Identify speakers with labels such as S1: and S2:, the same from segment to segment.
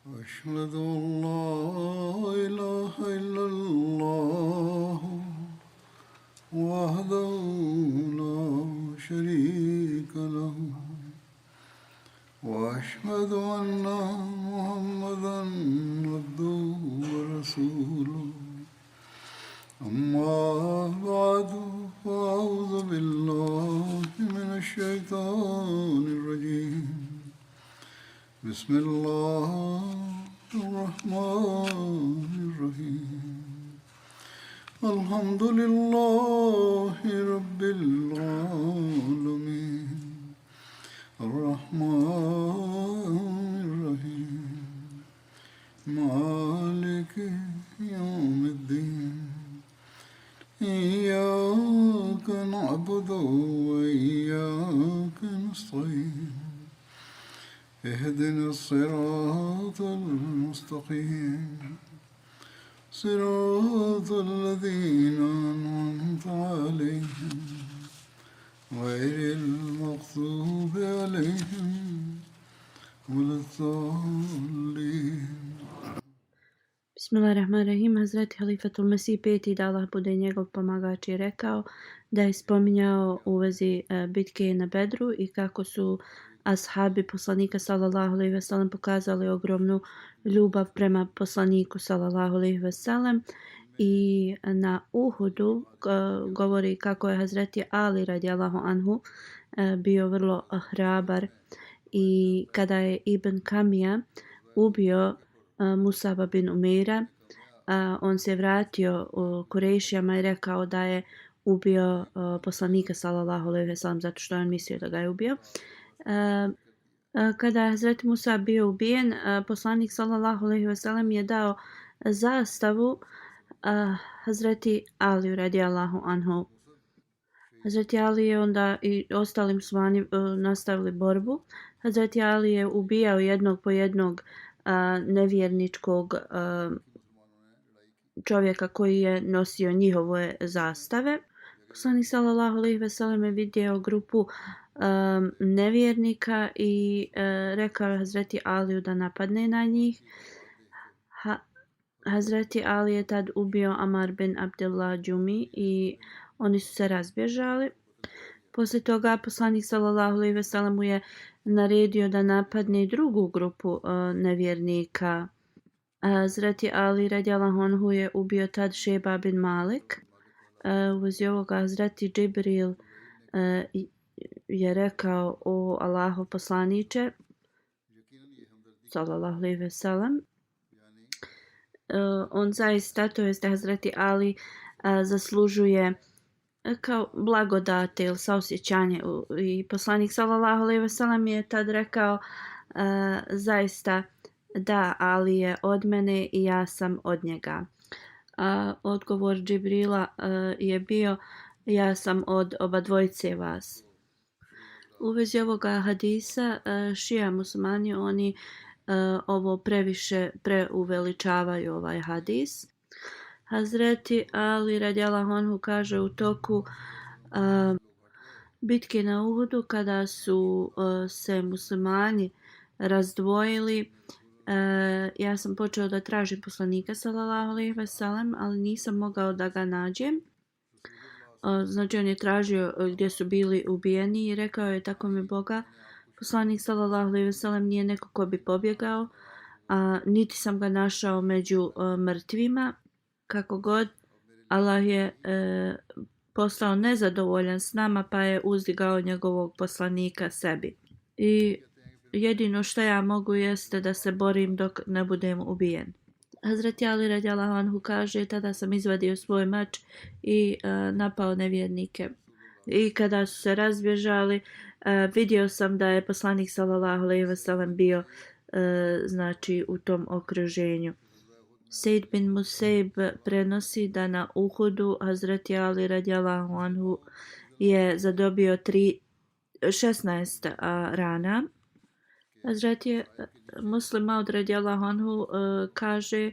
S1: أشهد أن لا إله إلا الله وحده لا شريك له وأشهد أن محمدا عبده ورسوله أما بعد فأعوذ بالله من الشيطان الرجيم بسم الله الرحمن الرحيم الحمد لله رب العالمين الرحمن الرحيم مالك يوم الدين إياك نعبد وإياك نستعين اهدنا الصراط المستقيم صراط الذين أنعمت عليهم غير المغضوب عليهم ولا الضالين.
S2: Bismillahirrahmanirrahim. Hazreti Halifatul Mesih peti, da Allah bude njegov pomagač, je rekao da je spominjao u vezi bitke na Bedru i kako su ashabi poslanika sallallahu alejhi ve sellem pokazali ogromnu ljubav prema poslaniku sallallahu alejhi ve sellem. I na Uhudu govori kako je Hazreti Ali radijallahu anhu bio vrlo hrabar i kada je Ibn Kamija ubio Musaba bin Umeira, on se vratio Kurejšijama i rekao da je ubio poslanika sallallahu alejhi ve sellem zato što je on mislio da ga je ubio. Kada je Hazreti Musa bio ubijen, poslanik sallallahu alejhi ve sellem je dao zastavu Hazreti Ali radijallahu anhu. Hazreti Ali je onda i ostalim muslimani nastavili borbu. Hazreti Ali je ubijao jednog po jednog nevjerničkog čovjeka koji je nosio njihove zastave. Poslanik sallallahu alejhi ve sellem je vidio grupu nevjernika i rekao je Hazreti Aliju da napadne na njih. Hazreti Ali je tad ubio Amar bin Abdullah Džumi i oni su se razbježali. Poslije toga poslanik sallallahu alejhi ve sellem mu je naredio da napadne drugu grupu nevjernika. Hazreti Ali radijallahu anhu je ubio tad Šejba bin Malik. U vezi ovoga Hazreti Džibril je rekao: o Allahov poslaniče sallallahu alejhi ve sellem, on zaista, to jest Hazreti Ali, zaslužuje kao blagodate ili saosjećanje. I poslanik sallallahu alejhi ve sellem je tad rekao: zaista da, Ali je od mene i ja sam od njega. Odgovor Džibrila je bio: ja sam od oba dvojice vas. U vezi ovoga hadisa šija muslimani oni ovo previše preuveličavaju ovaj hadis. Hazreti Ali radijallahu anhu kaže u toku bitke na Uhudu kada su se muslimani razdvojili, ja sam počeo da tražim poslanika sallallahu alejhi ve sellem, ali nisam mogao da ga nađem. Znači on je tražio gdje su bili ubijeni i rekao je: tako mi Boga, poslanik sallallahu alejhi ve sellem nije neko ko bi pobjegao, niti sam ga našao među mrtvima. Kako god, Allah je postao nezadovoljan s nama pa je uzdigao njegovog poslanika sebi. I jedino što ja mogu jeste da se borim dok ne budem ubijen. Hazreti Ali radijallahu anhu kaže: tada sam izvadio svoj mač i napao nevjernike. I kada su se razbježali, vidio sam da je poslanik sallallahu alejhi ve sellem bio znači u tom okruženju. Sejd bin Musaib prenosi da na Uhudu Hazreti Ali radijallahu anhu je zadobio 16 rana. Hazreti Muslim Maud radijallahu anhu kaže: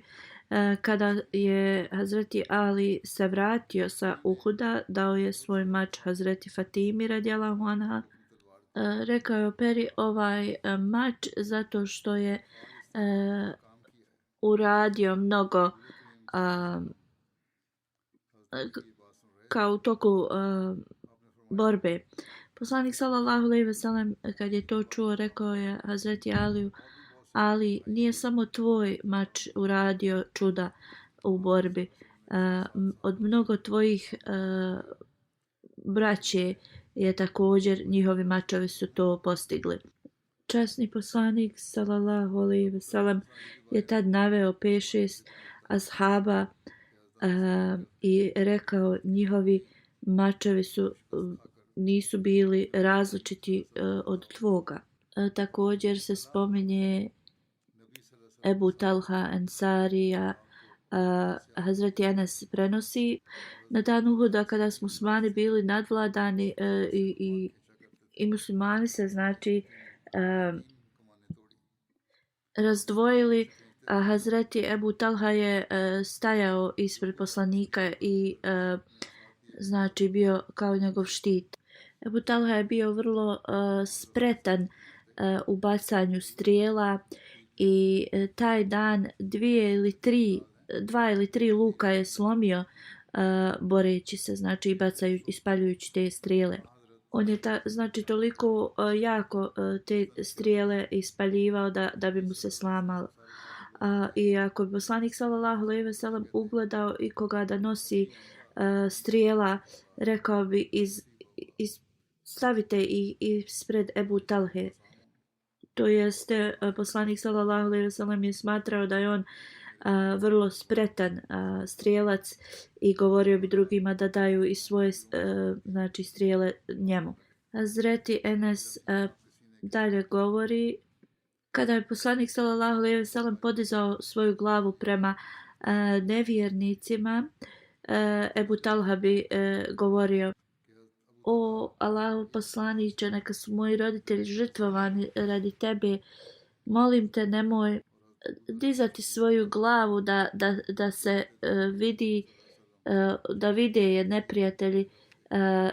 S2: kada je Hazreti Ali se vratio sa Uhuda, dao je svoj mač Hazreti Fatimi radijallahu anha. Rekao je: operi ovaj mač zato što je uradio mnogo kao u toku borbe. Poslanik sallallahu alejhi ve sellem kad je to čuo rekao je Hazreti Aliju: Ali nije samo tvoj mač uradio čuda u borbi. Od mnogo tvojih braće je također, njihovi mačevi su to postigli. Časni poslanik sallallahu alejhi ve sellem je tad naveo 5-6 ashaba i rekao njihovi mačevi nisu bili različiti od tvoga. Također se spominje Ebu Talha Ensarija. Hazreti Enes prenosi: na dan Uhuda kada smo muslimani bili nadvladani i muslimani se znači razdvojili, Hazreti Ebu Talha je stajao ispred poslanika i znači bio kao njegov štit. Ebu Talha je bio vrlo spretan u bacanju strijela i taj dan 2 ili 3 luka je slomio boreći se, znači ispaljujući te strijele. On je znači toliko jako te strijele ispaljivao da bi mu se slamalo. I ako bi poslanik sallallahu alejhi ve sellem ugledao ikoga da nosi strijela, rekao bi stavite ih ispred Ebu Talhe. To jeste, poslanik sallallahu alejhi ve sellem je smatrao da je on vrlo spretan strijelac i govorio bi drugima da daju i svoje znači strijele njemu. Hazreti Enes dalje govori: kada je poslanik sallallahu alejhi ve sellem podizao svoju glavu prema nevjernicima, Ebu Talha bi govorio: o Allahov poslaniče, neka su moji roditelji žrtvovani radi tebe, molim te nemoj dizati svoju glavu da se vidi, da vide je neprijatelji,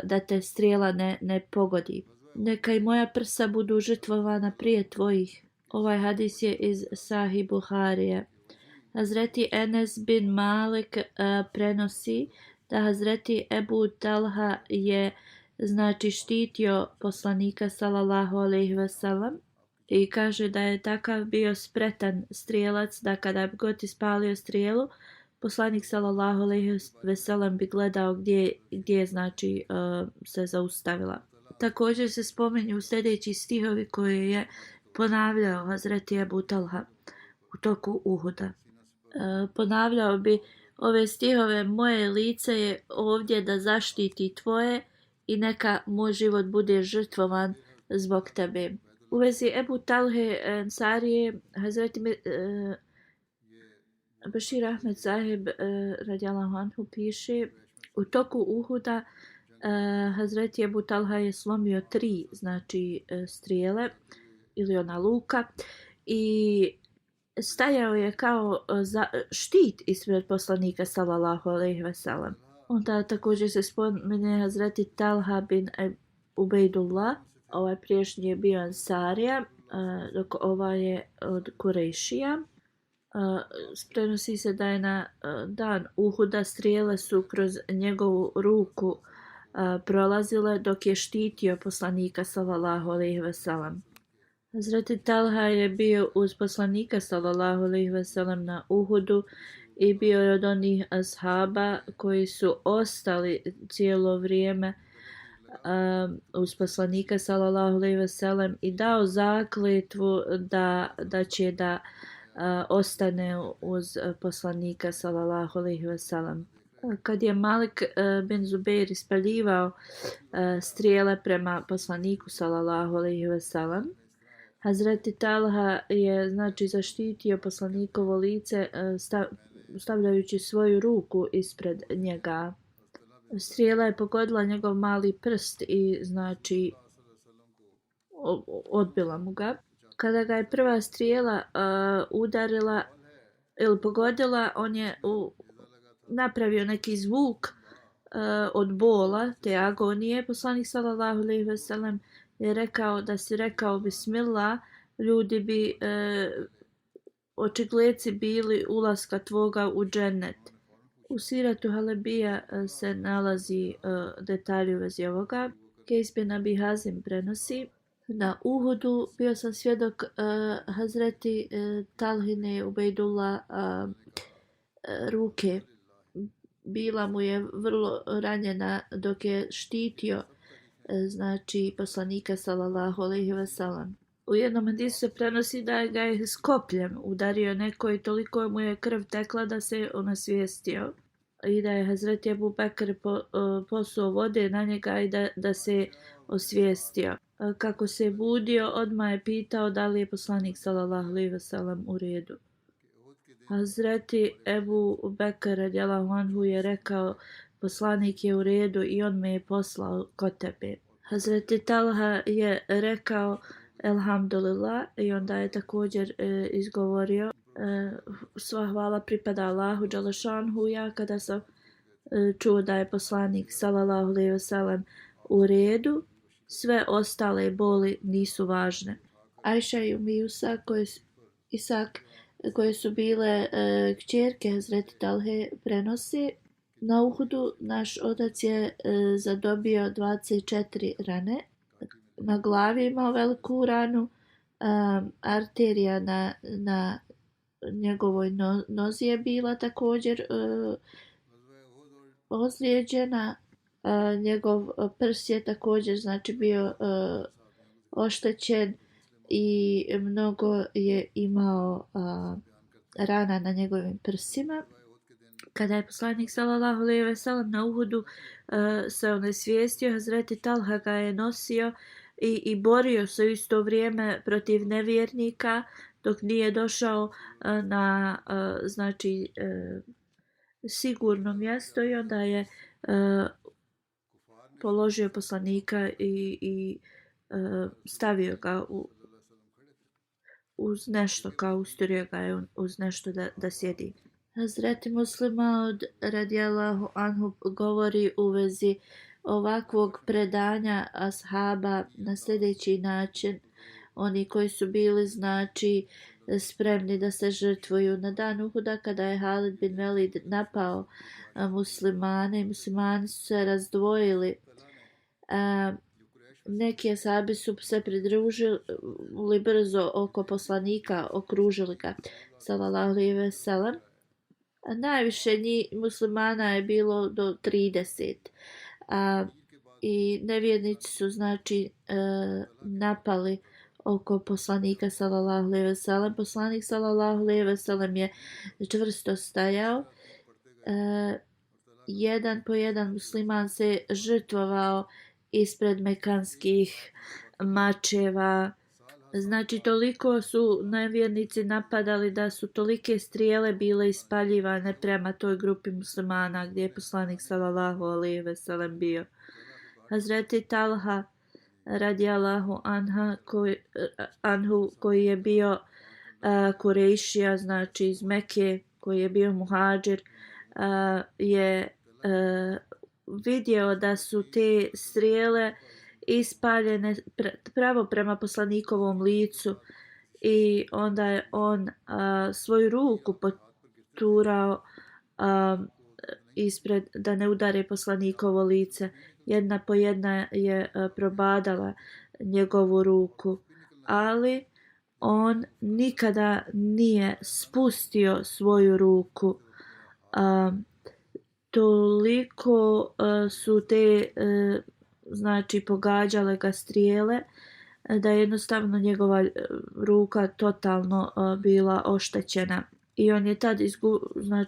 S2: da te strijela ne pogodi. Neka i moja prsa budu žrtvovana prije tvojih. Ovaj hadis je iz Sahih Buharije. Hazreti Enes bin Malik prenosi da Hazreti Ebu Talha je znači štitio poslanika sallallahu alejhi ve sellem i kaže da je takav bio spretan strijelac da kada bi god ispalio strijelu, poslanik sallallahu alejhi ve sellem bi gledao gdje znači se zaustavila. Također se spominju sljedeći stihovi koje je ponavljao Hazreti Ebu Talha u toku Uhuda. Ponavljao bi ove stihove: moje lice je ovdje da zaštiti tvoje i neka moj život bude žrtvovan zbog tebe. U vezi Ebu Talhe Ensarije, Hazreti Bešir Ahmed Sahib radijallahu anhu piše: u toku Uhuda Hazreti Ebu Talha je slomio 3 znači strijele ili ona luka i stajao je kao štit ispred poslanika sallallahu alejhi ve sellem. Onda također se spominje Hazreti Talha bin Ubejdullah, ovaj priješnji je bio Ansarija, dok ovaj je od Kurejšija. Prenosi se da je na dan Uhuda strijele su kroz njegovu ruku prolazile dok je štitio poslanika sallallahu alejhi ve sellem. Hazreti Talha je bio uz poslanika sallallahu alejhi ve sellem na Uhudu i bio je od onih ashaba koji su ostali cijelo vrijeme uz poslanika sallallahu alejhi ve sellem i dao zakletvu da će da ostane uz poslanika sallallahu alejhi ve sellem. Kad je Malik bin Zubair ispaljivao strijele prema poslaniku sallallahu alejhi ve sellem, Hazreti Talha je znači zaštitio poslanikovo lice stavljajući svoju ruku ispred njega. Strijela je pogodila njegov mali prst i znači odbila mu ga. Kada ga je prva strijela udarila ili pogodila, on je napravio neki zvuk od bola, te agonije. Poslanik sallallahu alejhi ve sellem je rekao da si rekao bismillah, ljudi bi očigleci bili ulaska tvoga u džennet. U Siratu Halebija se nalazi detalji u vezi ovoga. Kejs bin Abi Hazim prenosi: na Uhudu bio sam svjedok Hazreti Talhine Ubejdullah ruke. Bila mu je vrlo ranjena dok je štitio znači poslanika sallallahu alejhi ve sellem. U jednom hadisu se prenosi da ga je s kopljem udario neko i toliko mu je krv tekla da se onasvijestio. I da je Hazreti Ebu Bekr posuo vode na njega i da se osvijestio. Kako se budio, odmah je pitao da li je poslanik sallallahu alejhi ve sellem u redu. Hazreti Ebu Bekr radijallahu anhu je rekao: poslanik je u redu i on me je poslao kod tebe. Hazreti Talha je rekao: elhamdulillah, i onda je također izgovorio: sva hvala pripada Allahu dželešanhu. Ja kada sam čuo da je poslanik sallallahu alejhi ve sellem u redu, sve ostale boli nisu važne. Ajša i Umijusa koje su bile kćerke Hazreti Talhe prenosi: na Uhudu naš otac je zadobio 24 rane. Na glavi imao veliku ranu, arterija na njegovoj nozi je bila također ozlijeđena. Njegov prs je također znači bio oštećen i mnogo je imao rana na njegovim prsima. Kada je poslanik sallallahu alejhi ve sellem na Uhudu se onesvijestio, Hazreti Talha ga je nosio i borio se u isto vrijeme protiv nevjernika dok nije došao na znači sigurno mjesto, i onda je položio poslanika i stavio ga uz nešto, kao ustorio ga je uz nešto da sjedi. Hazreti Muslima od radijallahu anhu govori u vezi ovakvog predanja ashaba na sljedeći način: oni koji su bili znači spremni da se žrtvuju na dan Uhuda, kada je Halid bin Velid napao muslimane, muslimani su se razdvojili. Neki ashabi su se pridružili brzo oko poslanika, okružili ga sallallahu alejhi ve sellem. Najviše muslimana je bilo do 30. I nevjernici su znači napali oko poslanika sallallahu alejhi ve sellem. Poslanik sallallahu alejhi ve sellem je čvrsto stajao. Jedan po jedan musliman se žrtvovao ispred mekanskih mačeva. Znači toliko su nevjernici napadali da su tolike strijele bile ispaljivane prema toj grupi muslimana gdje je poslanik sallallahu alejhi ve sellem bio. Hazreti Talha radijallahu anhu koji je bio Kurejšija, znači iz Mekke, koji je bio muhadžir, je vidio da su te strijele ispaljene pravo prema poslanikovom licu, i onda je on svoju ruku poturao ispred da ne udare poslanikovo lice. Jedna po jedna je probadala njegovu ruku, ali on nikada nije spustio svoju ruku. Toliko su te znači pogađale ga strijele da je jednostavno njegova ruka totalno bila oštećena, i on je tad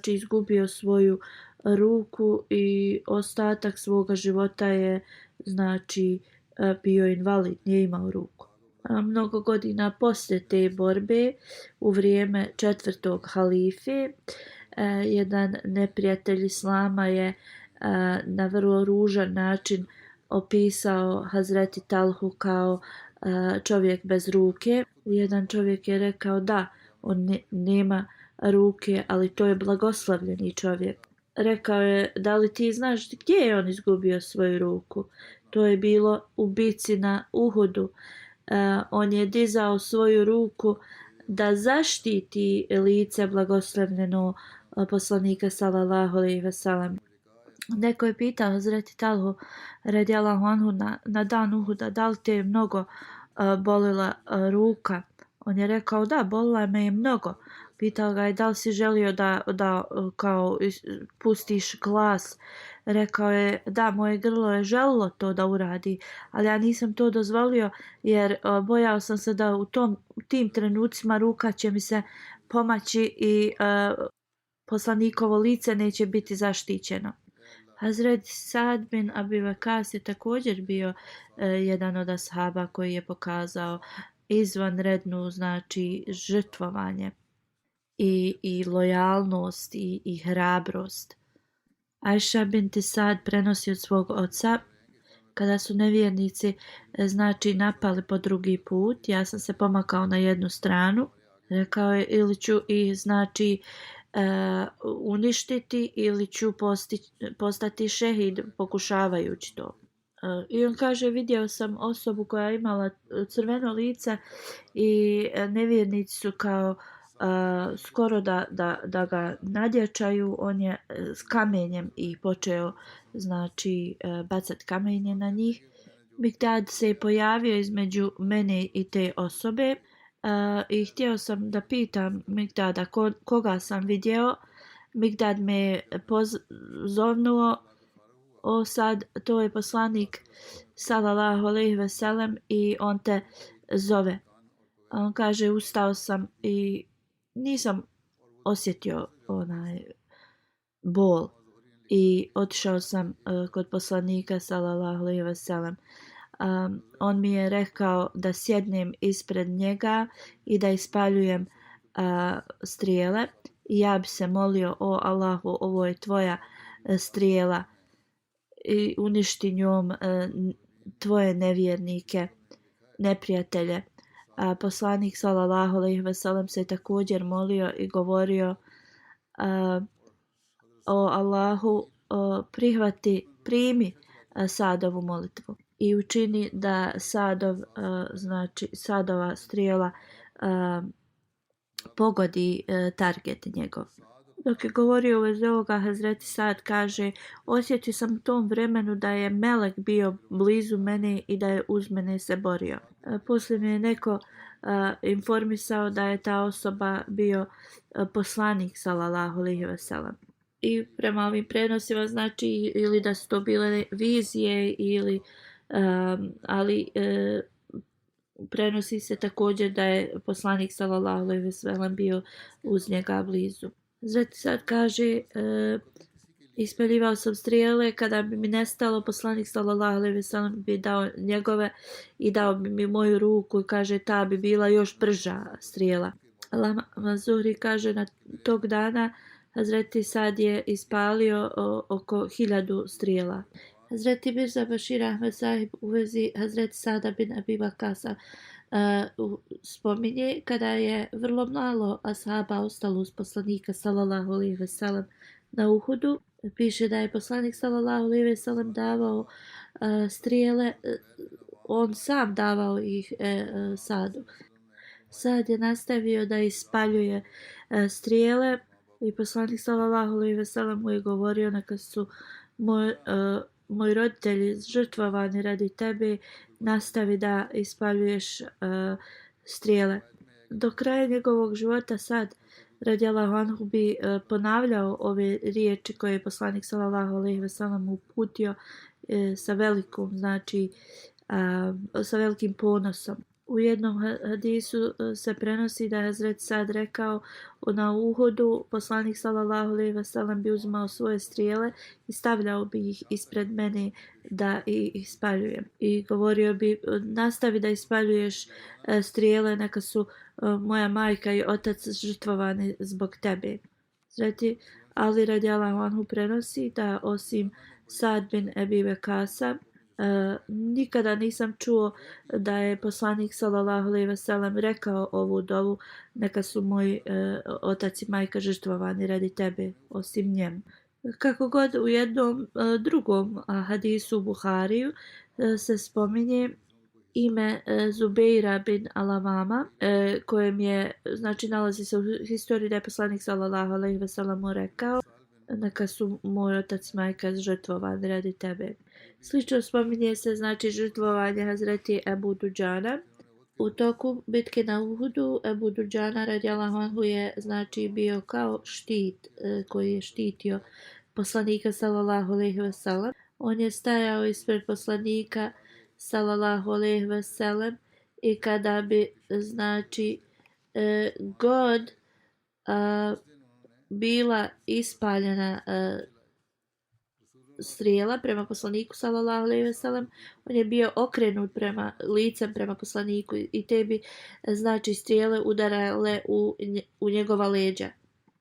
S2: izgubio svoju ruku i ostatak svoga života je znači bio invalid, nije imao ruku. Mnogo godina poslije te borbe, u vrijeme 4. halife, jedan neprijatelj islama je na vrlo ružan način opisao Hazreti Talhu kao čovjek bez ruke. Jedan čovjek je rekao da, on nema ruke, ali to je blagoslavljeni čovjek. Rekao je: da li ti znaš gdje je on izgubio svoju ruku? To je bilo u bici na Uhudu. On je dizao svoju ruku da zaštiti lice blagoslovljeno poslanika sallallahu alejhi ve sellem. Neko je pitao Hazreti Talhu radijallahu anhu na dan Uhuda da li te je mnogo bolila ruka. On je rekao da, bolila me je mnogo. Pitao ga je da li si želio da kao pustiš glas. Rekao je da, moje grlo je želilo to da uradi, ali ja nisam to dozvolio jer bojao sam se da u tim trenucima ruka će mi se pomaći i poslanikovo lice neće biti zaštićeno. Hazret Sad bin Abi Waqas je također bio jedan od ashaba koji je pokazao izvanrednu, znači, žrtvovanje i lojalnost i hrabrost. Ajša binti Sad prenosi od svog oca kada su nevjernici, znači, napali po drugi put, ja sam se pomakao na jednu stranu, rekao je ili ću ih, znači, uništiti ili ću postati šehid pokušavajući to. I on kaže, vidio sam osobu koja je imala crveno lice i nevjernici su kao skoro da ga nadjačaju. On je s kamenjem i počeo, znači, bacati kamenje na njih. Mikdad se je pojavio između mene i te osobe i htio sam da pitam Mikdada koga sam vidio. Mikdad me je pozovnuo, o Sad, to je poslanik sallallahu alejhi ve sellem i on te zove. On kaže, ustao sam i nisam osjetio bol i otišao sam kod poslanika sallallahu alejhi ve sellem. On mi je rekao da sjednem ispred njega i da ispaljujem strijele i ja bi se molio, o Allahu, ovo je tvoja strijela i uništi njom tvoje nevjernike, neprijatelje. Poslanik sallallahu alejhi ve sellem se također molio i govorio, o Allahu, primi Sadovu molitvu i učini da Sadova strijela pogodi target njegov. Dok je govorio u vezi ovoga, Hazreti Sad kaže, osjetio sam u tom vremenu da je melek bio blizu mene i da je uz mene se borio. Poslije mi je neko informisao da je ta osoba bio poslanik sallallahu alejhi ve sellem. I prema ovim prenosima, znači, ili da su to bile vizije ili ali prenosi se također da je poslanik sallallahu alejhi ve sellem bio uz njega blizu. Hazreti Sad kaže, ispaljivao sam strijele, kada bi mi nestalo, poslanik sallallahu alejhi ve sellem bi dao njegove i dao bi mi moju ruku i kaže, ta bi bila još brža strijela. Lama Zuhri kaže, na tog dana Hazreti Sad je ispalio oko 1000 strijela. Hazreti Mirza Bashir Ahmed Sahib u vezi Hazreti Sada bin Abi Waqasa spominje, kada je vrlo malo ashaba ostalo uz poslanika sallallahu alejhi ve sellem na Uhudu, piše da je poslanik sallallahu alejhi ve sellem davao strijele, on sam davao ih Sadu. Sad je nastavio da ispaljuje strijele i poslanik sallallahu alejhi ve sellem mu je govorio, neka su moji roditelji žrtvovani radi tebe, nastavi da ispaljuješ strijele. Do kraja njegovog života Sad radijallahu anhu bi ponavljao ove riječi koje je poslanik sallallahu alejhi ve sellem uputio sa velikim ponosom. U jednom hadisu se prenosi da je Hazret Sad rekao, na Uhudu poslanik sallallahu alejhi ve sellem bi uzimao svoje strijele i stavljao bi ih ispred mene da ih ispaljujem. I govorio bi, nastavi da ispaljuješ strijele, neka su moja majka i otac žrtvovani zbog tebe. Hazreti Ali radijallahu anhu prenosi da osim Sad bin Abi Waqasa, nikada nisam čuo da je poslanik sallallahu alejhi ve sellem rekao ovu dovu, neka su moji otac i majka žrtvovani radi tebe, osim njem. Kako god, u jednom drugom hadisu Buhariju se spominje ime Zubeira bin Alavama, kojem je, znači nalazi se u historiji da je poslanik sallallahu alejhi ve sellem mu rekao: neka su moj otac i majka žrtvovani radi tebe. Slično spominje se znači žrtvovanje Hazreti Ebu Duđana. U toku bitke na Uhudu Ebu Duđana radijallahu anhu je znači bio kao štit koji je štitio poslanika sallallahu alejhi ve sellem. On je stajao ispred poslanika sallallahu alejhi ve sellem i kada bi znači god bila ispaljena strijela prema poslaniku sallallahu alejhi ve sellem, on je bio okrenut prema licem prema poslaniku i te bi znači strijele udarale u njegova leđa.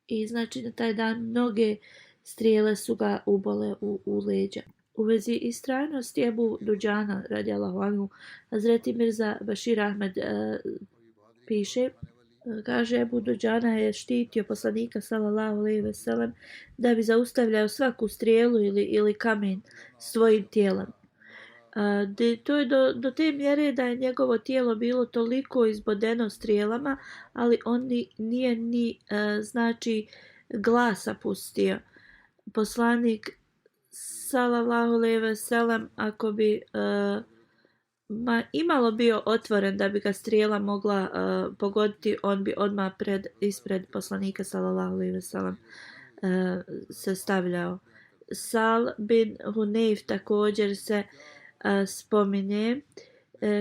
S2: I znači na taj dan mnoge strijele su ga ubole u leđa. U vezi istrajnosti Ebu Duđana radijallahu anhu, Hazreti Mirza Bashir Ahmed piše, kaže Ebu Duđana je štitio poslanika sallallahu alejhi ve sellem da bi zaustavljao svaku strijelu ili kamen svojim tijelom. To je do te mjere da je njegovo tijelo bilo toliko izbodeno strijelama, ali on nije ni znači glasa pustio. Poslanik sallallahu alejhi ve sellem ako bi imalo bio otvoren da bi ga strijela mogla pogoditi, on bi odmah ispred poslanika sallallahu alejhi ve sellem se stavljao. Sal bin Hunayf također se spominje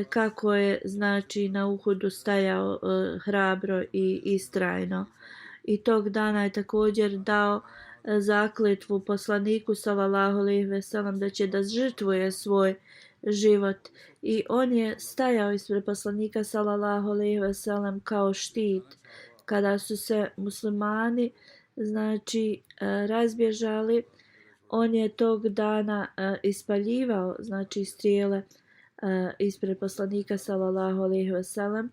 S2: kako je znači na Uhudu stajao hrabro i istrajno. I tog dana je također dao zakletvu poslaniku sallallahu alejhi ve sellem da će da žrtvuje svoj život i on je stajao ispred poslanika sallallahu alejhi ve sellem kao štit. Kada su se muslimani znači razbježali, on je tog dana ispaljivao znači strijele ispred poslanika sallallahu alejhi ve sellem.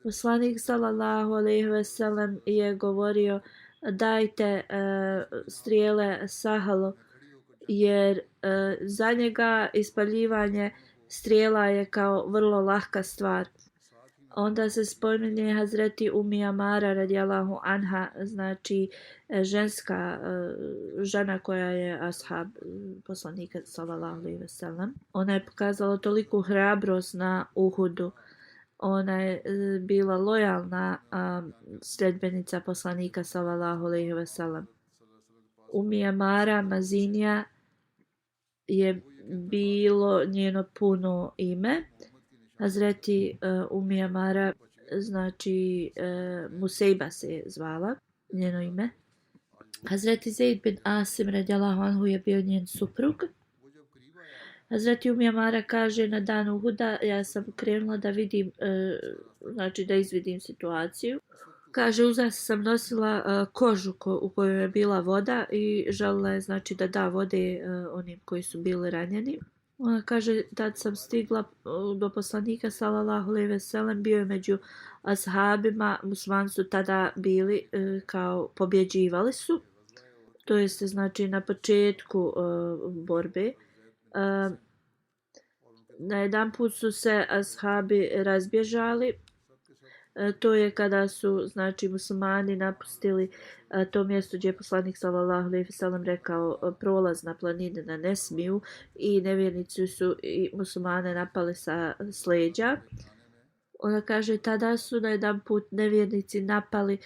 S2: Poslanik sallallahu alejhi ve sellem je govorio: dajte strijele Sahalu, jer za njega ispaljivanje strijela je kao vrlo lahka stvar. Onda se spominje Hazreti Umi Amara radijallahu anha, znači ženska žena koja je ashab poslanika sallallahu alejhi ve sellem. Ona je pokazala toliku hrabrost na Uhudu. Ona je bila lojalna sljedbenica poslanika sallallahu alejhi ve sellem. Umi Amara Mazinija je bilo njeno puno ime. Hazreti Umi Amara znači Musejba se je zvala njeno ime. Hazreti Zaid bin Asim radijallahu anhu je bio njen suprug. Hazreti Umi Amara kaže: na dan Uhuda ja sam krenula da vidim, znači da izvidim situaciju. Kaže, uza sam nosila kožu u kojoj je bila voda i željela je znači da da vode onim koji su bili ranjeni. Ona kaže, tad sam stigla do poslanika sallallahu alejhi ve sellem, bio je među ashabima, muslimani su tada bili kao pobjeđivali su, to jest znači na početku borbe. Na jedan put su se ashabi razbježali. To je kada su znači muslimani napustili to mjesto gdje je poslanik sallallahu alejhi ve sellem rekao prolaz na planine da ne smiju, i nevjernici su i muslimane napali sa leđa. Ona kaže, tada su na jedan put nevjernici napali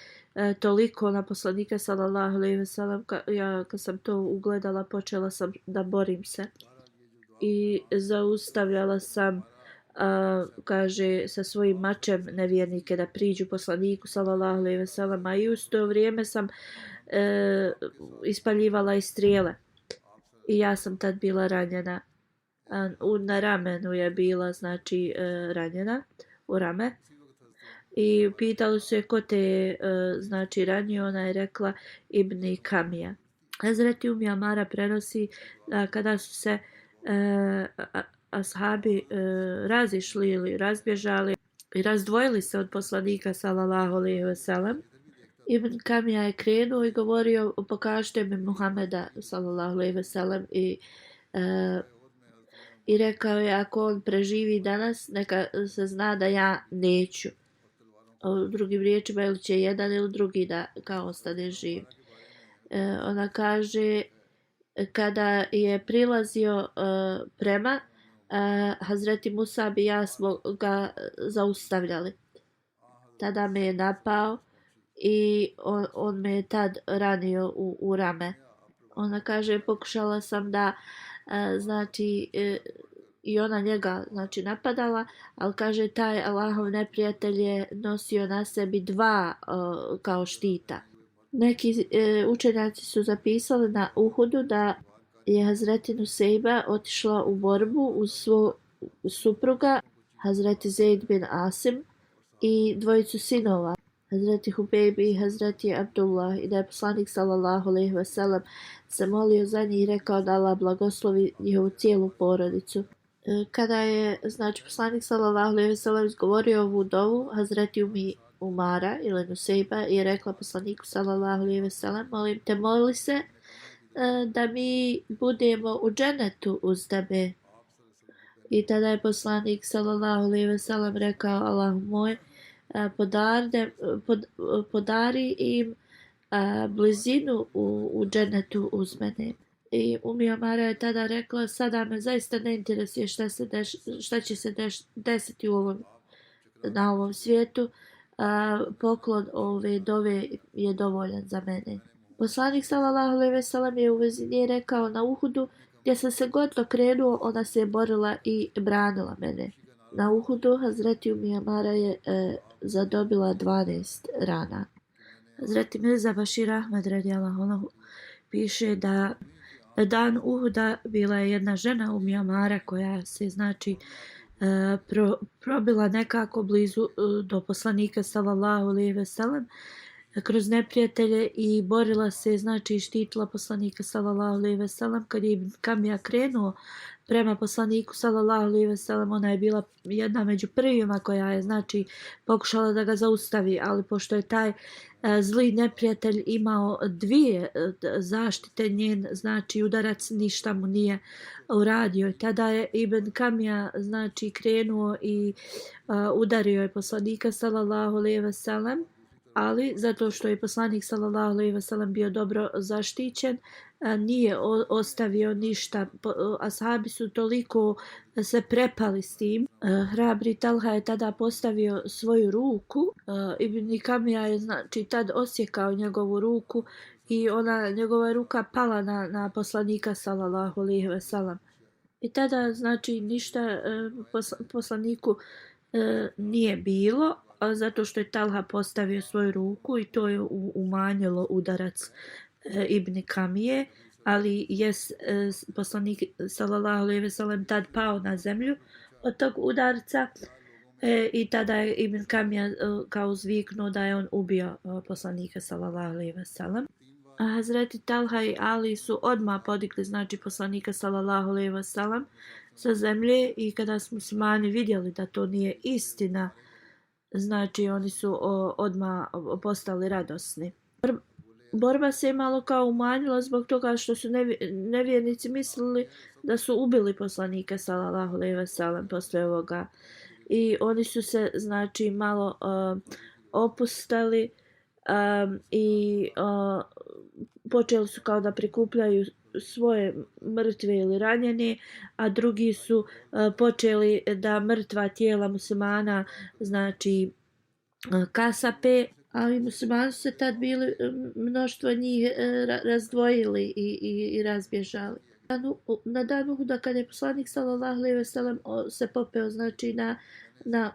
S2: toliko na poslanika sallallahu alejhi ve sellem, ja kad sam to ugledala počela sam da borim se i zaustavljala sam kaže sa svojim mačem nevjernike da priđu poslaniku sallallahu alejhi ve sellem, a i u to vrijeme sam ispaljivala i strijele i ja sam tad bila ranjena. Na ramenu je bila znači ranjena u rame i pitali su je ko te je znači ranio. Ona je rekla Ibn Kamija. Hazreti Umi Amara prenosi kada su se ashabi razišli ili razbježali i razdvojili se od poslanika sallallahu alejhi ve sellem, Ibn Kamija je krenuo i govorio: pokažite mi Muhameda sallallahu alejhi ve sellem, i i rekao je ako on preživi danas, neka se zna da ja neću. U drugim riječima, ili će jedan ili drugi da kao ostane živ. Ona kaže, kada je prilazio prema, Hazreti Musab i ja smo ga zaustavljali. Tada me je napao i on me je tad ranio u rame. Ona kaže, pokušala sam da znači i ona njega znači napadala, ali kaže taj Allahov neprijatelj je nosio na sebi dva kao štita. Neki učenjaci su zapisali na Uhudu da je Hazreti Nusejba otišla u borbu uz svog supruga Hazreti Zaid bin Asim i dvojicu sinova Hazreti Hubejbi i Hazreti Abdullah i da je poslanik sallallahu alejhi ve sellem se molio za njih i rekao da Allah blagoslovi njihovu cijelu porodicu. Kada je znači poslanik sallallahu alejhi ve sellem izgovorio ovu dovu, Hazreti Umara ili Nusejba je rekla poslaniku sallallahu alejhi ve sellem, molim te, moli se da mi budemo u dženetu uz tebe. I tada je poslanik sallallahu alejhi ve sellem rekao, Allahu moj, podari im blizinu u dženetu uz mene. I Umar je tada rekla, sada me zaista ne interesuje šta će se desiti na ovom svijetu, poklon ove dove je dovoljan za mene. Poslanik sallallahu alejhi ve sellem je u vezi nje rekao, na Uhudu gdje sam se god okrenuo, ona se je borila i branila mene. Na Uhudu Hazreti Umar je zadobila 12 rana. Hazreti Mirza Bashir Ahmed radijallahu anhu piše da dan Uhuda bila je jedna žena Umara koja se znači probila nekako blizu do poslanika sallallahu alejhi ve sellem kroz neprijatelje i borila se, znači štitila poslanika sallallahu alejhi ve sellem. Kad je Ibn Kamija krenuo prema poslaniku sallallahu alejhi ve sellem, ona je bila jedna među prvima koja je znači pokušala da ga zaustavi, ali pošto je taj zli neprijatelj imao dvije zaštite, njen znači udarac ništa mu nije uradio. Tada je Ibn Kamija znači krenuo i udario je poslanika sallallahu alejhi ve sellem, ali zato što je poslanik sallallahu alejhi ve sellem bio dobro zaštićen, nije ostavio ništa. Ashabi su toliko se prepali s tim. Hrabri Talha je tada postavio svoju ruku. Ibn Kamija je znači tad osjekao njegovu ruku i njegova ruka pala na poslanika sallallahu alejhi ve sellem. I tada znači ništa poslaniku nije bilo, zato što je Talha postavio svoju ruku i to je umanjilo udarac Ibn Kamije, ali je poslanik sallallahu alejhi ve sellem tad pao na zemlju od tog udarca i tada je Ibn Kamija kao zviknuo da je on ubio poslanika sallallahu alejhi ve sellem. Hazreti Talha i Ali su odmah podigli znači poslanika sallallahu alejhi ve sellem sa zemlje i kada smo muslimani vidjeli da to nije istina, znači oni su odmah postali radosni. Borba se malo kao umanjila zbog toga što su nevjernici mislili da su ubili poslanika sallallahu alejhi ve sellem posle ovoga. I oni su se znači malo opustali i počeli su kao da prikupljaju svoje mrtve ili ranjene, a drugi su počeli da mrtva tijela muslimana znači kasape, ali muslimani su se tad bili mnoštvo njih razdvojili i razbježali. Na dan Uhuda kada je poslanik sallallahu alejhi ve sellem se popeo znači na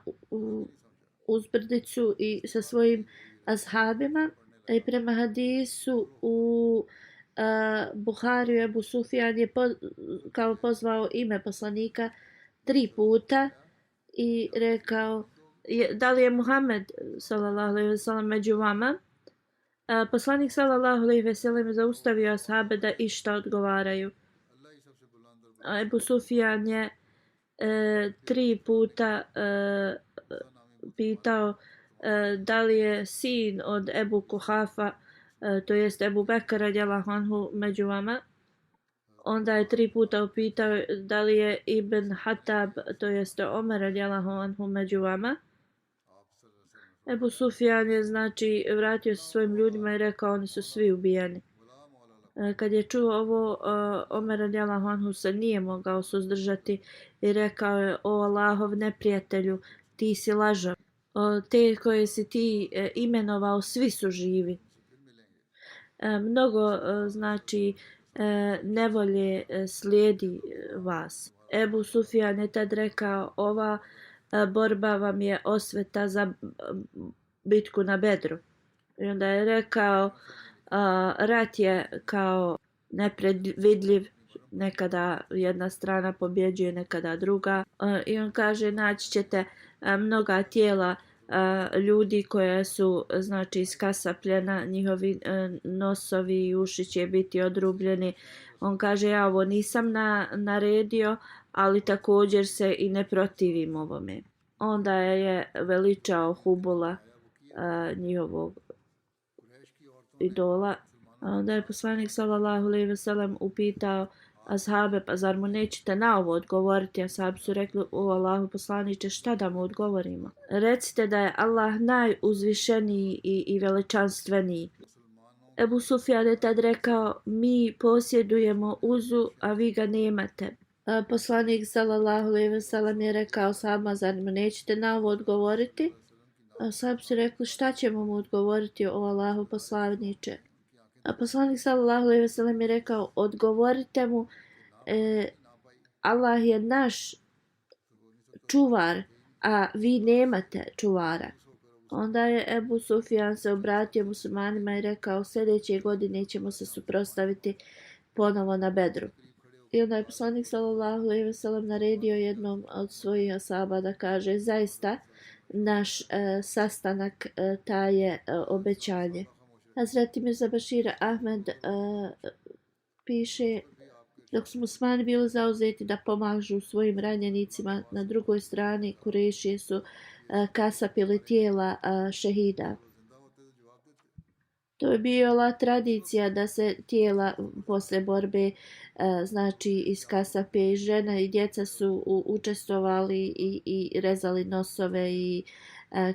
S2: uzbrdicu i sa svojim ashabima i prema hadisu u Buhariju Ebu Sufjan je kao pozvao ime poslanika 3 puta i rekao da li je Muhammed sallallahu alejhi ve sellem među vama. Poslanik sallallahu alejhi ve sellem je zaustavio ashabe da išta odgovaraju. Ebu Sufjan je 3 puta pitao da li je sin od Ebu Kuhafa, to jest Ebu Bekra radijallahu anhu među vama. Onda je 3 puta upitao da li je Ibn Hatab, to jeste Omer radijallahu anhu, među vama. Ebu Sufjan je znači vratio se svojim ljudima i rekao oni su svi ubijeni. Kad je čuo ovo, Omer radijallahu anhu se nije mogao suzdržati i rekao je: o Allahov neprijatelju, ti si lažav. Te koje si ti imenovao svi su živi. Mnogo znači nevolje slijedi vas. Ebu Sufjan je tad rekao: ova borba vam je osveta za bitku na Bedru. I onda je rekao: rat je kao nepredvidljiv, nekada jedna strana pobjeđuje, nekada druga. I on kaže: naći ćete mnoga tijela ljudi koje su znači iskasapljena, njihovi nosovi i uši će biti odrubljeni. On kaže: ja ovo nisam naredio, ali također se i ne protivim ovome. Onda je veličao Hubula, njihovog idola. Onda je poslanik sallallahu alejhi ve sellem upitao ashabe: pa zar mu nećete na ovo odgovoriti? Ashabi su rekli: o Allahu poslaniče, šta da mu odgovorimo? Recite da je Allah najuzvišeniji i veličanstveniji. Ebu Sufjan je tad rekao: mi posjedujemo uzu, a vi ga nemate. Poslanik sallallahu alejhi ve sellem je rekao ashabima: zar mu nećete na ovo odgovoriti? Ashabi su rekli: šta ćemo mu odgovoriti, o Allahu poslaniče? A poslanik sallallahu alejhi ve sellem je rekao: odgovorite mu, Allah je naš čuvar, a vi nemate čuvara. Onda je Ebu Sufjan se obratio muslimanima i rekao: sljedeće godine ćemo se suprotstaviti ponovo na Bedru. I onda je poslanik sallallahu alejhi ve sellem naredio jednom od svojih ashaba da kaže: zaista naš sastanak taje obećanje. Hazreti Mirza Bashir Ahmed piše: dok su muslimani bili zauzeti da pomažu svojim ranjenicima, na drugoj strani Kurešije su kasapili tijela šehida. To je bila tradicija da se tijela posle borbe znači iskasape, i žene i djeca su učestvovali i rezali nosove i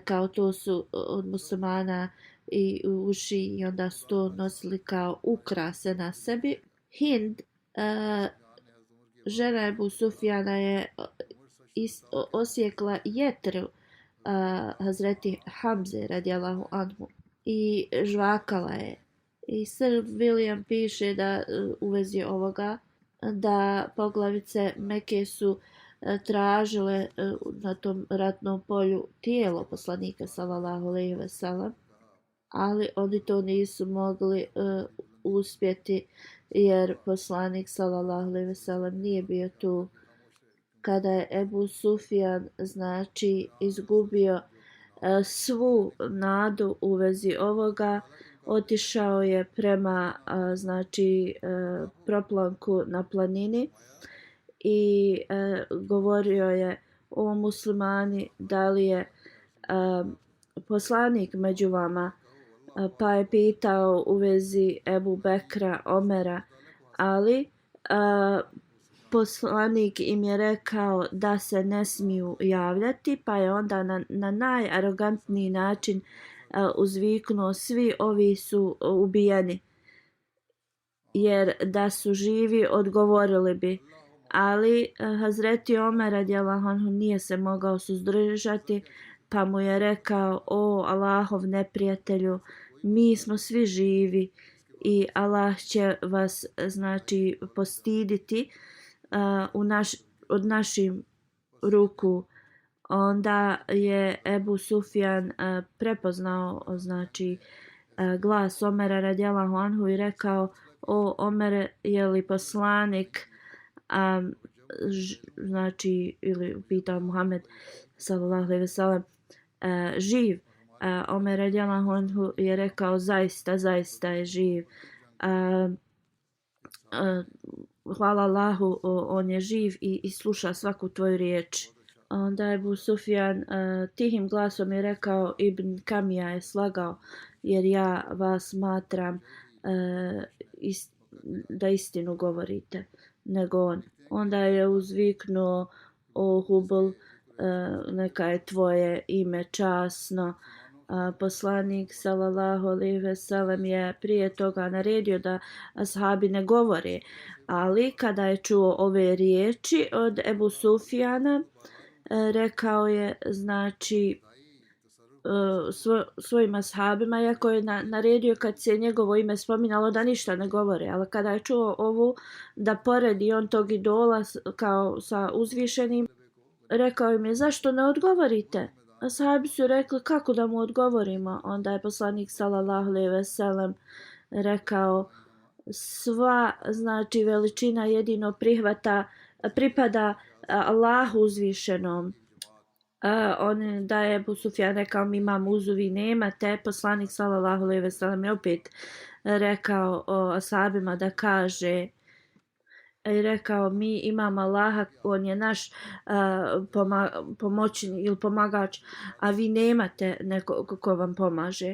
S2: kao to su od muslimana i uši, i onda su to nosili kao ukrase na sebi. Hind, žena Ebu Sufjana, je osjekla jetru Hazreti Hamze radijallahu anhu i žvakala je. I Sir William piše da u vezi ovoga da poglavice Meke su tražile na tom ratnom polju tijelo poslanika sallallahu alejhi ve sellem, ali oni to nisu mogli uspjeti jer poslanik sallallahu alejhi ve sellem nije bio tu. Kada je Ebu Sufjan znači izgubio svu nadu u vezi ovoga, otišao je prema znači proplanku na planini i govorio je: o muslimani, da li je poslanik među vama? Pa je pitao u vezi Ebu Bekra, Omera, ali poslanik im je rekao da se ne smiju javljati, pa je onda na najarogantniji način uzviknuo: svi ovi su ubijeni, jer da su živi odgovorili bi. Ali Hazreti Omer radijallahu anhu nije se mogao suzdržati, pa mu je rekao: o Allahov neprijatelju, mi smo svi živi i Allah će vas znači postiditi od našim ruku. Onda je Ebu Sufjan prepoznao znači glas Omera radijallahu anhu i rekao: o Omere, je li poslanik znači, ili pitao Muhammed sallallahu alejhi ve sellem živ? Omer radijallahu anhu je rekao: zaista je živ. Hvala Allahu, on je živ i sluša svaku tvoju riječ. Onda je Ebu Sufjan tihim glasom je rekao: Ibn Kamija je slagao, jer ja vas smatram da istinu govorite, nego on. Onda je uzviknuo: o Hubl, neka je tvoje ime časno. Poslanik sallallahu alejhi ve sellem je prije toga naredio da ashabi ne govore, ali kada je čuo ove riječi od Ebu Sufjana, rekao je znači svojim ashabima, iako je naredio kad se njegovo ime spominalo da ništa ne govore, ali kada je čuo ovu da poredi on tog idola kao sa uzvišenim, rekao im je: zašto ne odgovorite? Ashabi su rekli: kako da mu odgovorimo? Onda je poslanik sallallahu alejhi ve sellem rekao: sva znači veličina jedino pripada Allahu uzvišenom. On da je Abu Sufjan rekao: mi imamo uzu, vi nemate. Poslanik sallallahu alejhi ve sellem je opet rekao ashabima da kaže i rekao: mi imamo Allaha, on je naš pomoćnik ili pomagač, a vi nemate nekog ko vam pomaže.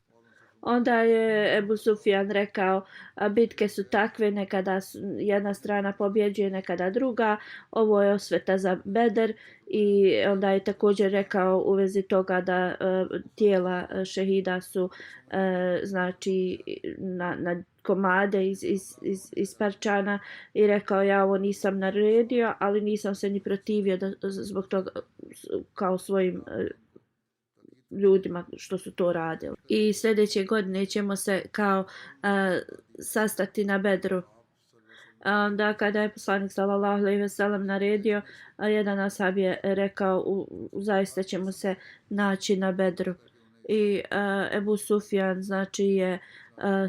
S2: Onda je Ebu Sufjan rekao: bitke su takve, nekada jedna strana pobjeđuje, nekada druga, ovo je osveta za Bedr. I onda je također rekao u vezi toga da tijela šehida su znači na komade isparčana, i rekao: ja ovo nisam naredio, ali nisam se ni protivio zbog toga kao svojim ljudima što su to radili. I sljedeće godine ćemo se kao sastati na Bedru. Onda kada je poslanik sallallahu alejhi ve sellem naredio, jedan ashab je rekao: zaista ćemo se naći na Bedru. I Ebu Sufjan znači je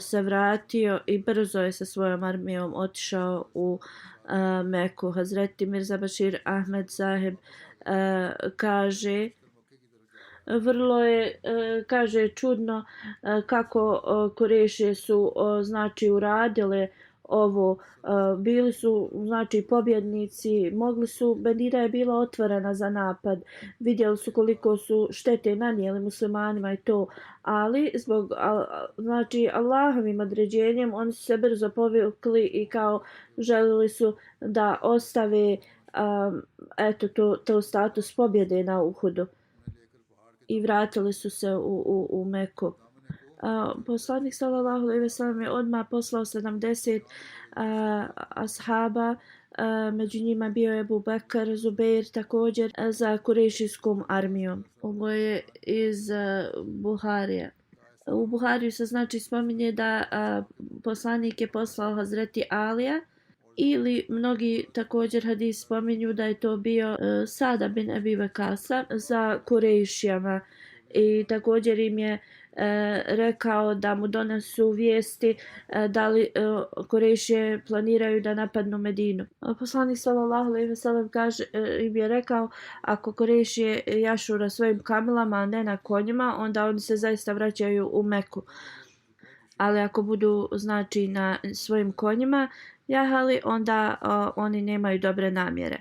S2: se vratio i brzo je sa svojom armijom otišao u Meku. Hazreti Mirza Bashir Ahmed Sahib kaže: vrlo je, kaže, čudno kako Kurešije su znači uradile ovo. Bili su znači pobjednici, mogli su, Medina je bila otvorena za napad, vidjeli su koliko su štete nanijeli muslimanima i to, ali zbog znači Allahovim određenjem oni su se brzo povukli i kao želili su da ostave eto to status pobjede na Uhudu i vratili su se u Meku. Poslanik sallallahu alejhi ve sellem je odmah poslao 70 ashaba, među njima bio je Ebu Bekr, Zubeir također, za kurešijskom armijom. Ovo je iz Buharije. U Buhariju se znači spominje da poslanik je poslao Hazreti Alija, ili mnogi također hadis spominju da je to bio Sada bin Ebi Vakasa za Kurešijama, i također im je rekao da mu donesu vijesti da li Kurešije planiraju da napadnu Medinu. Poslanik sallallahu alejhi ve sellem kaže, im je rekao: ako Kurešije jašura svojim kamelama, a ne na konjima, onda oni se zaista vraćaju u Meku. Ali ako budu znači na svojim konjima jahali, onda oni nemaju dobre namjere.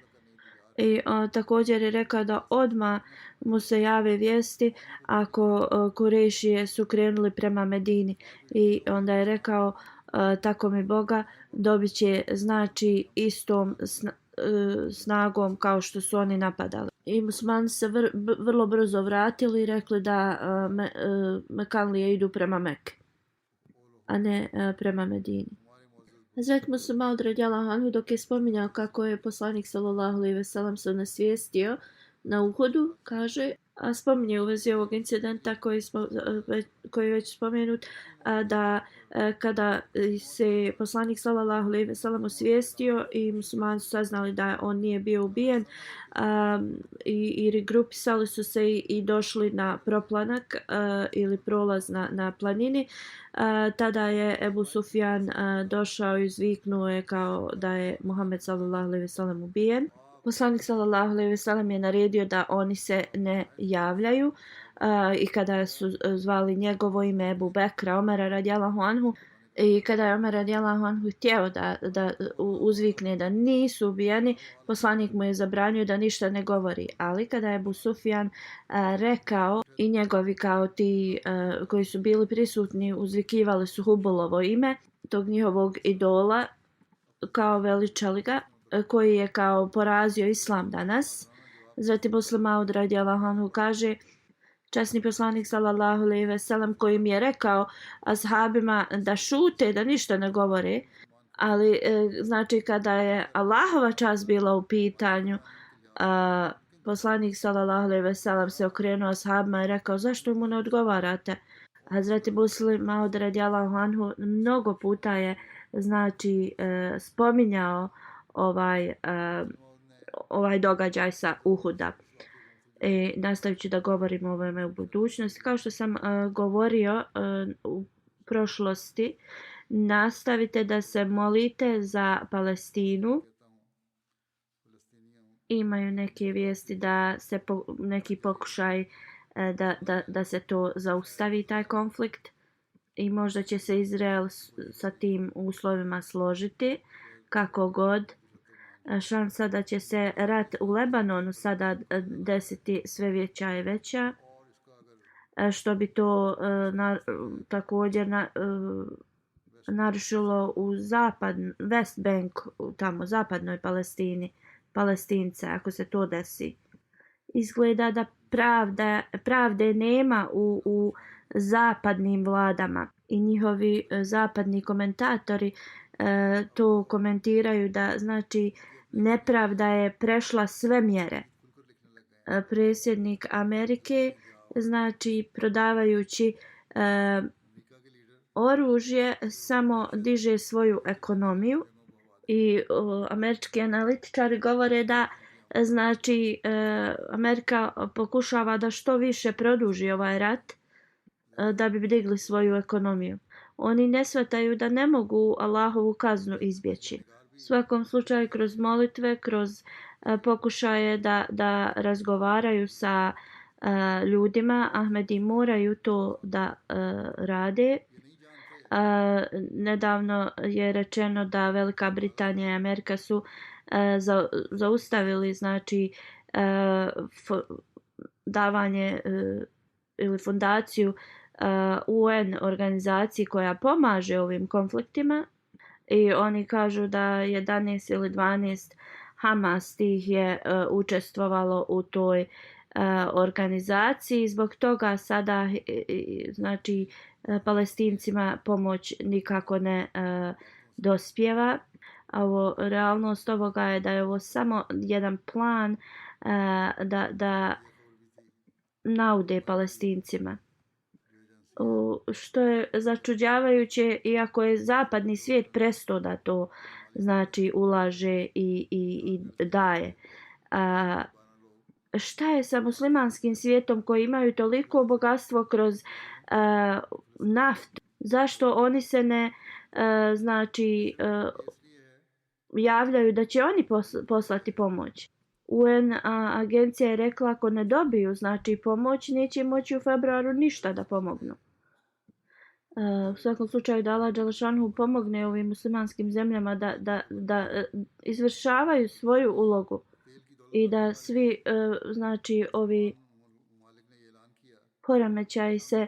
S2: I također je rekao da odmah mu se jave vijesti ako Kurešije su krenuli prema Medini. I onda je rekao: tako mi Boga, dobit će znači istom snagom kao što su oni napadali. I muslimani se vrlo brzo vratili i rekli da Mekanlije idu prema Mekke, a ne prema Medini. Hazret Muslim Maud radijallahu anhu, dok je spominjao kako je poslanik sallallahu alejhi ve sellem se nasvijestio na Uhudu, kaže, a spominje u vezi ovog incidenta koji je već spomenut, da kada se poslanik sallallahu alejhi ve sellem osvijestio i muslimani su saznali da on nije bio ubijen, i grupisali su se i došli na proplanak ili prolaz na planini, tada je Ebu Sufjan došao i izviknuo je kao da je Muhammed sallallahu alejhi ve sellem ubijen. Poslanik sallallahu alejhi ve sellem je naredio da oni se ne javljaju, i kada su zvali njegovo ime Ebu Bekra, Omera radijallahu anhu, i kada je Omer radijallahu anhu htjeo da uzvikne da nisu ubijeni, poslanik mu je zabranio da ništa ne govori. Ali kada je Ebu Sufjan rekao, i njegovi kao ti koji su bili prisutni uzvikivali su Hubulovo ime, tog njihovog idola, kao veličali ga, koji je kao porazio islam danas. Zatim Muslim Maud radijallahu anhu kaže, časni poslanik sallallahu alejhi ve sellem koji mi je rekao ashabima da šute, da ništa ne govore, ali znači kada je Allahova čast bila u pitanju, poslanik sallallahu alejhi ve sellem se okrenuo ashabima i rekao zašto mu ne odgovarate? Hazreti Muslim Maud radijallahu anhu mnogo puta je znači spominjao ovaj događaj sa Uhuda. Nastavit ću da govorim o ovome u budućnosti. Kao što sam govorio u prošlosti, nastavite da se molite za Palestinu. Imaju neke vijesti da se neki pokušaj da se to zaustavi, taj konflikt, i možda će se Izrael sa tim uslovima složiti. Kako god, šansa da će se rat u Lebanonu sada desiti sve veća i veća, što bi to također narušilo u West Bank, tamo zapadnoj Palestini, Palestince, ako se to desi. Izgleda da pravde nema u zapadnim vladama i njihovi zapadni komentatori to komentiraju da znači nepravda je prešla sve mjere. Predsjednik Amerike znači prodavajući oružje samo diže svoju ekonomiju i američki analitičari govore da znači Amerika pokušava da što više produži ovaj rat da bi digli svoju ekonomiju. Oni ne shvataju da ne mogu Allahovu kaznu izbjeći. U svakom slučaju kroz molitve, kroz pokušaje da razgovaraju sa ljudima, Ahmedi moraju to da rade. Nedavno je rečeno da Velika Britanija i Amerika su zaustavili znači davanje ili fondaciju UN organizaciji koja pomaže ovim konfliktima, i oni kažu da 11 ili 12 Hamas tih je učestvovalo u toj organizaciji. Zbog toga sada znači Palestincima pomoć nikako ne dospijeva. Realnost ovoga je da je ovo samo jedan plan da naude Palestincima. Što je začuđavajuće, iako je zapadni svijet prestao da to znači ulaže i daje. Šta je sa muslimanskim svijetom koji imaju toliko bogatstvo kroz naftu? Zašto oni se ne znači javljaju da će oni poslati pomoć? UN agencija je rekla ako ne dobiju znači pomoć, neće moći u februaru ništa da pomognu. U svakom slučaju da Allah dželešanu pomogne ovim muslimanskim zemljama da izvršavaju svoju ulogu i da svi znači ovi poremećaji se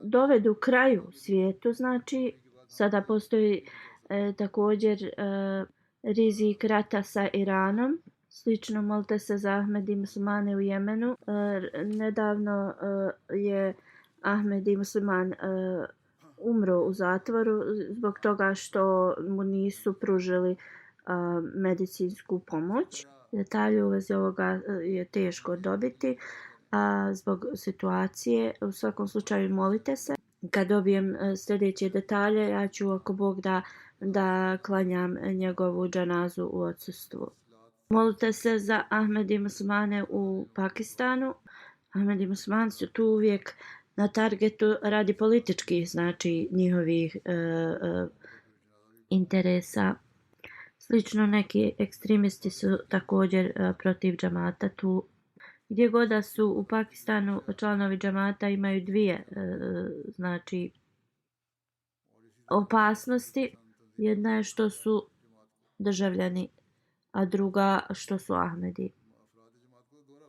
S2: dovedu kraju svijetu. Znači sada postoji također rizik rata sa Iranom. Slično molite se za Ahmedi muslimane u Jemenu. Nedavno je Ahmedi musliman umro u zatvoru zbog toga što mu nisu pružili medicinsku pomoć. Detalje u vezi ovoga je teško dobiti zbog situacije. U svakom slučaju molite se. Kad dobijem sljedeće detalje, ja ću ako Bog da klanjam njegovu džanazu u odsustvu. Molite se za Ahmedi muslimane u Pakistanu. Ahmedi muslimani su tu uvijek na targetu radi političkih znači njihovih interesa. Slično neki ekstremisti su također protiv džamata tu. Gdje god da su u Pakistanu članovi džamata imaju dvije znači opasnosti. Jedna je što su državljani, a druga što su Ahmedi.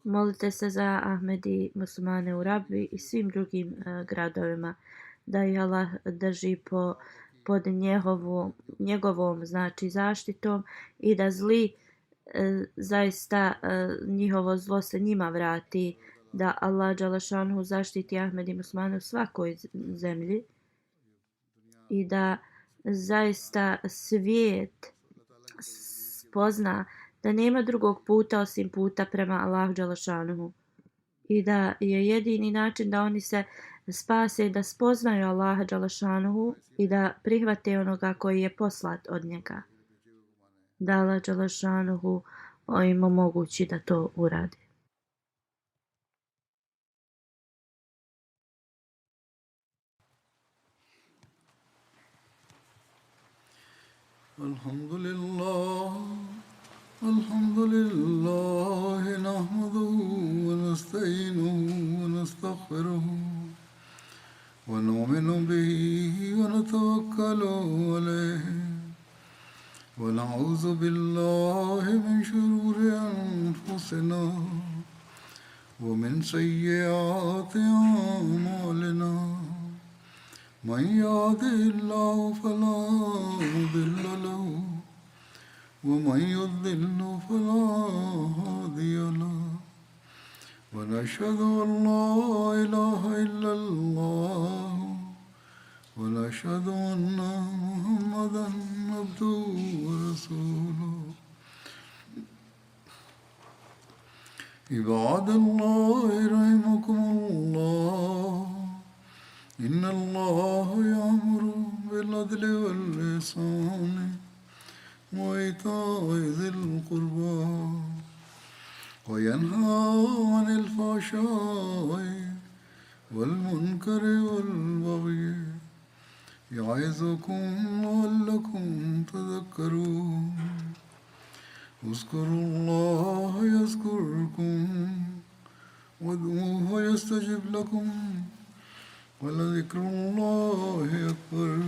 S2: Molite se za Ahmedi muslimane u Rabbi i svim drugim gradovima da ih Allah drži po pod njegovom znači zaštitom i da zli zaista njihovo zlo se njima vrati, da Allah dželešanhu zaštiti Ahmed i muslimane u svakoj zemlji i da zaista svijet spozna da nema drugog puta osim puta prema Allahu dželešanhu i da je jedini način da oni se spase da spoznaju Allaha dželešanhu i da prihvate onoga koji je poslat od njega. Da Allah dželešanhu im omogući da to uradi.
S1: الحمد لله نحمده ونستعينه ونستغفره ونؤمن به ونتوكل عليه ونعوذ بالله من شرور أنفسنا ومن سيئات أعمالنا من يهده الله فلا مضل له ومن يضلل فلا هادي له ونشهد أن لا إله إلا الله ونشهد أن محمدا عبده ورسوله عباد الله رحمكم الله إن الله يأمر بالعدل والإحسان وإيتاء ذي القربى وينهى عن الفحشاء والمنكر والبغي يعظكم لعلكم تذكرون اذكروا الله يذكركم وادعوه يستجب لكم ولذكر الله أكبر